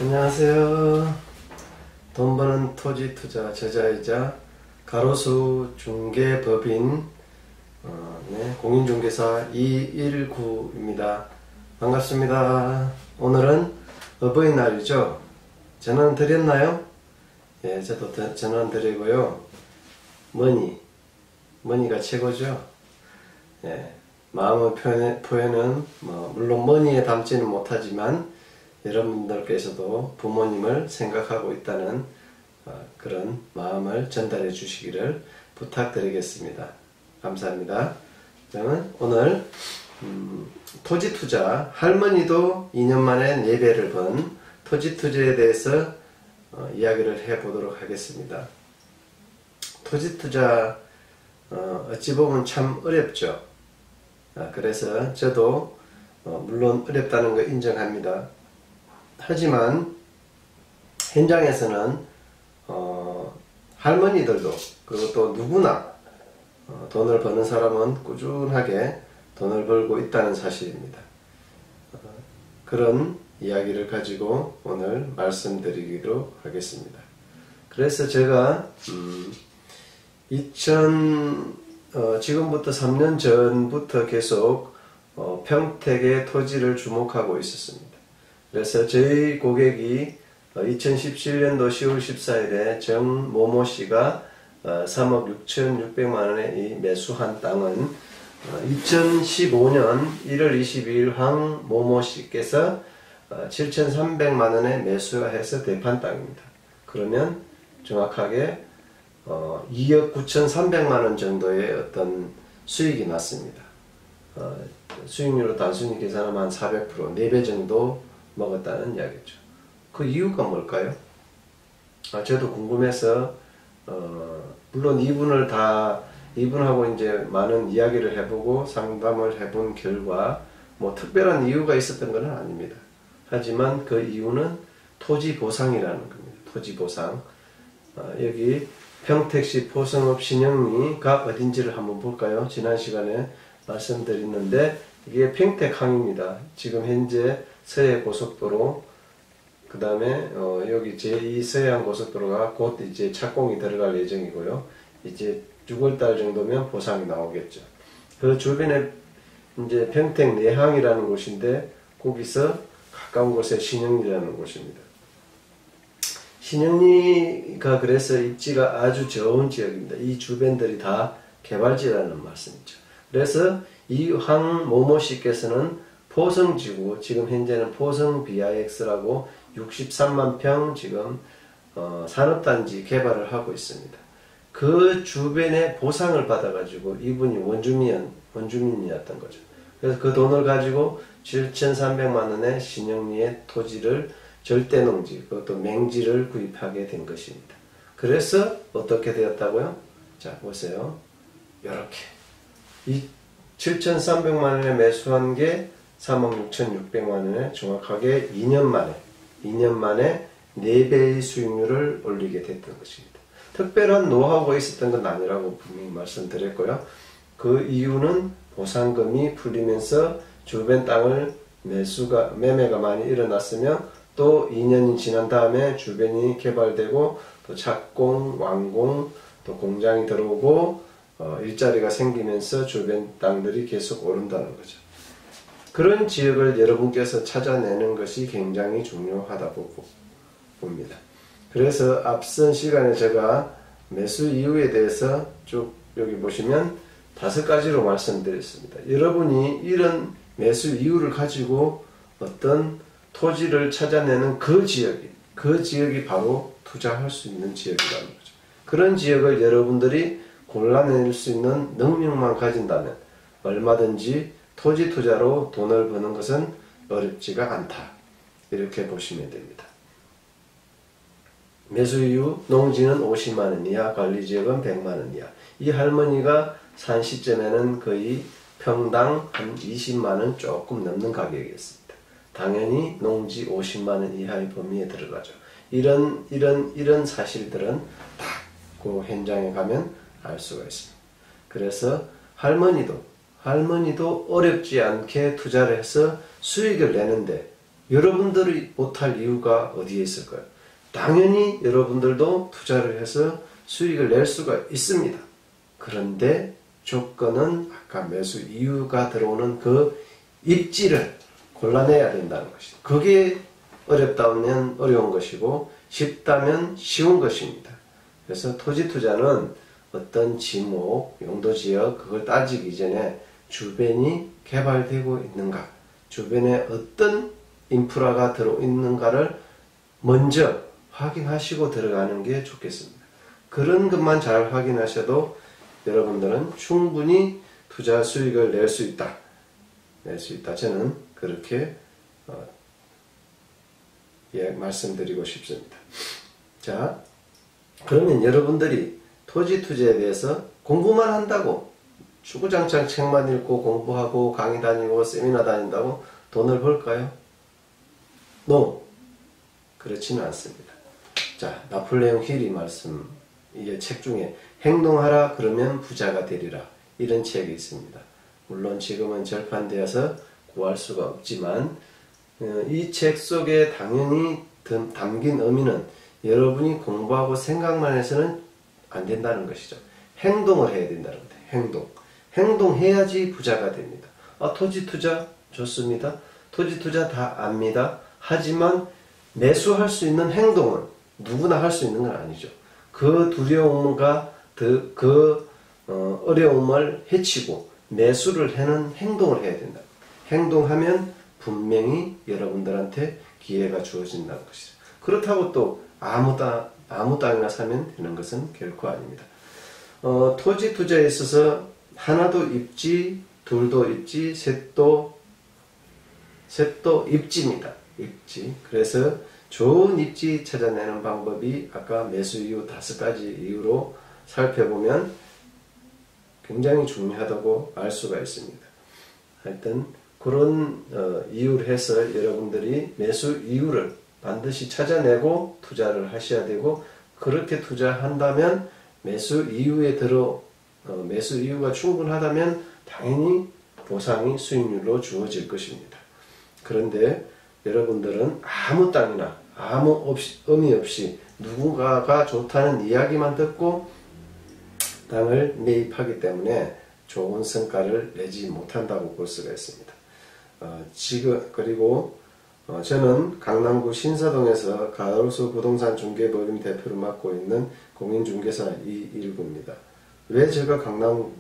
안녕하세요. 돈 버는 토지 투자 저자이자 가로수 중개법인 공인중개사 이일구입니다. 반갑습니다. 오늘은 어버이날이죠. 전화 드렸나요? 예, 저도 전화 드리고요. 머니가 최고죠. 예, 마음의 표현은 물론 머니에 담지는 못하지만 여러분들께서도 부모님을 생각하고 있다는 그런 마음을 전달해 주시기를 부탁드리겠습니다. 감사합니다. 그러면 오늘 토지투자, 할머니도 2년 만에 4배를 번 토지투자에 대해서 이야기를 해보도록 하겠습니다. 토지투자 어찌 보면 참 어렵죠. 그래서 저도 물론 어렵다는 거 인정합니다. 하지만 현장에서는 할머니들도 그리고 또 누구나 돈을 버는 사람은 꾸준하게 돈을 벌고 있다는 사실입니다. 그런 이야기를 가지고 오늘 말씀드리기로 하겠습니다. 그래서 제가 지금부터 3년 전부터 계속 평택의 토지를 주목하고 있었습니다. 그래서 저희 고객이 2017년도 10월 14일에 정모모씨가 3억 6,600만원에 이 매수한 땅은 2015년 1월 22일 황모모씨께서 7,300만원에 매수해서 대판 땅입니다. 그러면 정확하게 2억 9,300만원 정도의 어떤 수익이 났습니다. 수익률로 단순히 계산하면 한 400%, 4배 정도 먹었다는 이야기죠. 그 이유가 뭘까요? 저도 궁금해서 물론 이분하고 이제 많은 이야기를 해보고 상담을 해본 결과 뭐 특별한 이유가 있었던 건 아닙니다. 하지만 그 이유는 토지 보상이라는 겁니다. 토지 보상. 여기 평택시 포성읍 신영리가 어딘지를 한번 볼까요? 지난 시간에 말씀드렸는데 이게 평택항입니다. 지금 현재 서해고속도로, 그 다음에 여기 제2 서해안고속도로가 곧 이제 착공이 들어갈 예정이고요. 이제 6월달 정도면 보상이 나오겠죠. 그 주변에 이제 평택 내항이라는 곳인데 거기서 가까운 곳에 신영리라는 곳입니다. 신영리가 그래서 입지가 아주 좋은 지역입니다. 이 주변들이 다 개발지라는 말씀이죠. 그래서 이 황모모씨께서는 포성지구, 지금 현재는 포성 BIX라고 63만 평 지금 산업단지 개발을 하고 있습니다. 그 주변에 보상을 받아가지고 이분이 원주민이었던 거죠. 그래서 그 돈을 가지고 7,300만원의 신영리의 토지를 절대농지, 그것도 맹지를 구입하게 된 것입니다. 그래서 어떻게 되었다고요? 자, 보세요. 이렇게. 이 7,300만원에 매수한 게 3억 6,600만원에 정확하게 2년 만에 4배의 수익률을 올리게 됐던 것입니다. 특별한 노하우가 있었던 건 아니라고 분명히 말씀드렸고요. 그 이유는 보상금이 풀리면서 주변 땅을 매매가 많이 일어났으면 또 2년이 지난 다음에 주변이 개발되고 또 착공, 완공, 또 공장이 들어오고 일자리가 생기면서 주변 땅들이 계속 오른다는 거죠. 그런 지역을 여러분께서 찾아내는 것이 굉장히 중요하다고 봅니다. 그래서 앞선 시간에 제가 매수 이유에 대해서 쭉 여기 보시면 5가지로 말씀드렸습니다. 여러분이 이런 매수 이유를 가지고 어떤 토지를 찾아내는 그 지역이 바로 투자할 수 있는 지역이라는 거죠. 그런 지역을 여러분들이 골라낼 수 있는 능력만 가진다면 얼마든지 토지 투자로 돈을 버는 것은 어렵지가 않다. 이렇게 보시면 됩니다. 매수 이유, 농지는 50만원 이하, 관리지역은 100만원 이하. 이 할머니가 산 시점에는 거의 평당 한 20만원 조금 넘는 가격이었습니다. 당연히 농지 50만원 이하의 범위에 들어가죠. 이런 사실들은 다 그 현장에 가면 알 수가 있습니다. 그래서 할머니도 어렵지 않게 투자를 해서 수익을 내는데 여러분들이 못할 이유가 어디에 있을까요? 당연히 여러분들도 투자를 해서 수익을 낼 수가 있습니다. 그런데 조건은 아까 매수 이유가 들어오는 그 입지를 골라내야 된다는 것이죠. 그게 어렵다면 어려운 것이고 쉽다면 쉬운 것입니다. 그래서 토지 투자는 어떤 지목, 용도지역 그걸 따지기 이전에 주변이 개발되고 있는가, 주변에 어떤 인프라가 들어있는가를 먼저 확인하시고 들어가는 게 좋겠습니다. 그런 것만 잘 확인하셔도 여러분들은 충분히 투자 수익을 낼 수 있다. 저는 그렇게 말씀드리고 싶습니다. 자, 그러면 여러분들이 토지 투자에 대해서 공부만 한다고 주구장창 책만 읽고 공부하고 강의 다니고 세미나 다닌다고 돈을 벌까요? No. 그렇지는 않습니다. 자, 나폴레옹 힐이 이게 책 중에 행동하라 그러면 부자가 되리라 이런 책이 있습니다. 물론 지금은 절판되어서 구할 수가 없지만 이 책 속에 당연히 담긴 의미는 여러분이 공부하고 생각만 해서는 안 된다는 것이죠. 행동을 해야 된다는 거예요. 행동해야지 부자가 됩니다. 토지 투자 좋습니다. 토지 투자 다 압니다. 하지만 매수할 수 있는 행동은 누구나 할 수 있는 건 아니죠. 그 두려움과 어려움을 헤치고 매수를 하는 행동을 해야 된다. 행동하면 분명히 여러분들한테 기회가 주어진다는 것이죠. 그렇다고 또 아무 땅이나 사면 되는 것은 결코 아닙니다. 토지 투자에 있어서 하나도 입지, 둘도 입지, 셋도 입지입니다. 입지. 그래서 좋은 입지 찾아내는 방법이 아까 매수 이유 5가지 이유로 살펴보면 굉장히 중요하다고 알 수가 있습니다. 하여튼 그런 이유를 해서 여러분들이 매수 이유를 반드시 찾아내고 투자를 하셔야 되고, 그렇게 투자한다면 매수 이유가 충분하다면 당연히 보상이 수익률로 주어질 것입니다. 그런데 여러분들은 아무 땅이나 아무 의미 없이 누군가가 좋다는 이야기만 듣고 땅을 매입하기 때문에 좋은 성과를 내지 못한다고 볼 수가 있습니다. 그리고 저는 강남구 신사동에서 가로수 부동산 중개법인 대표를 맡고 있는 공인중개사 이일구입니다. 왜 제가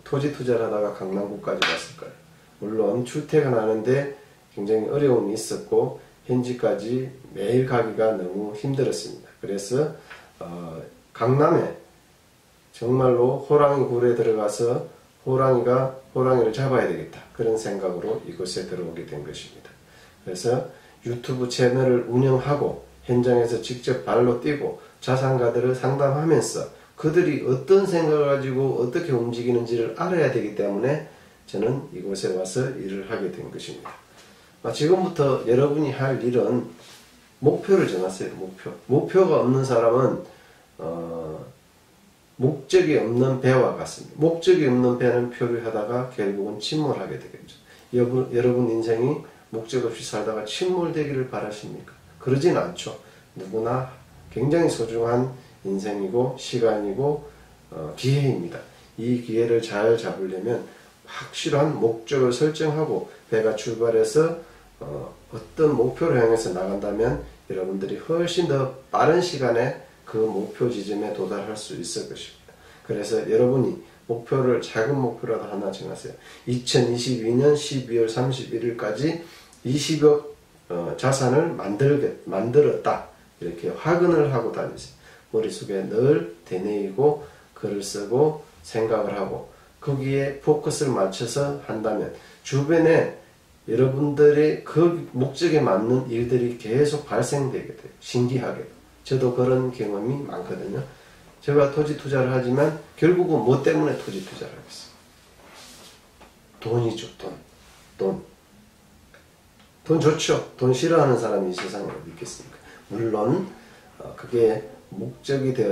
토지 투자를 하다가 강남구까지 왔을까요? 물론 출퇴근하는데 굉장히 어려움이 있었고 현지까지 매일 가기가 너무 힘들었습니다. 그래서 강남에 정말로 호랑이 굴에 들어가서 호랑이를 잡아야 되겠다, 그런 생각으로 이곳에 들어오게 된 것입니다. 그래서 유튜브 채널을 운영하고 현장에서 직접 발로 뛰고 자산가들을 상담하면서 그들이 어떤 생각을 가지고 어떻게 움직이는지를 알아야 되기 때문에 저는 이곳에 와서 일을 하게 된 것입니다. 지금부터 여러분이 할 일은 목표를 정하세요. 목표가 없는 사람은 목적이 없는 배와 같습니다. 목적이 없는 배는 표류하다가 결국은 침몰하게 되겠죠. 여러분 인생이 목적 없이 살다가 침몰되기를 바라십니까? 그러진 않죠. 누구나 굉장히 소중한 인생이고 시간이고 기회입니다. 이 기회를 잘 잡으려면 확실한 목적을 설정하고 배가 출발해서 어떤 목표를 향해서 나간다면 여러분들이 훨씬 더 빠른 시간에 그 목표 지점에 도달할 수 있을 것입니다. 그래서 여러분이 작은 목표라도 하나 정하세요. 2022년 12월 31일까지 20억 자산을 만들었다, 이렇게 확언을 하고 다니세요. 머릿속에 늘 되뇌이고 글을 쓰고 생각을 하고 거기에 포커스를 맞춰서 한다면 주변에 여러분들의 그 목적에 맞는 일들이 계속 발생되게 돼요. 신기하게도. 저도 그런 경험이 많거든요. 제가 토지 투자를 하지만 결국은 뭐 때문에 토지 투자를 하겠어요? 돈이죠. 돈 좋죠. 돈 싫어하는 사람이 이 세상에 어디 있겠습니까? 물론 그게 목적이 되어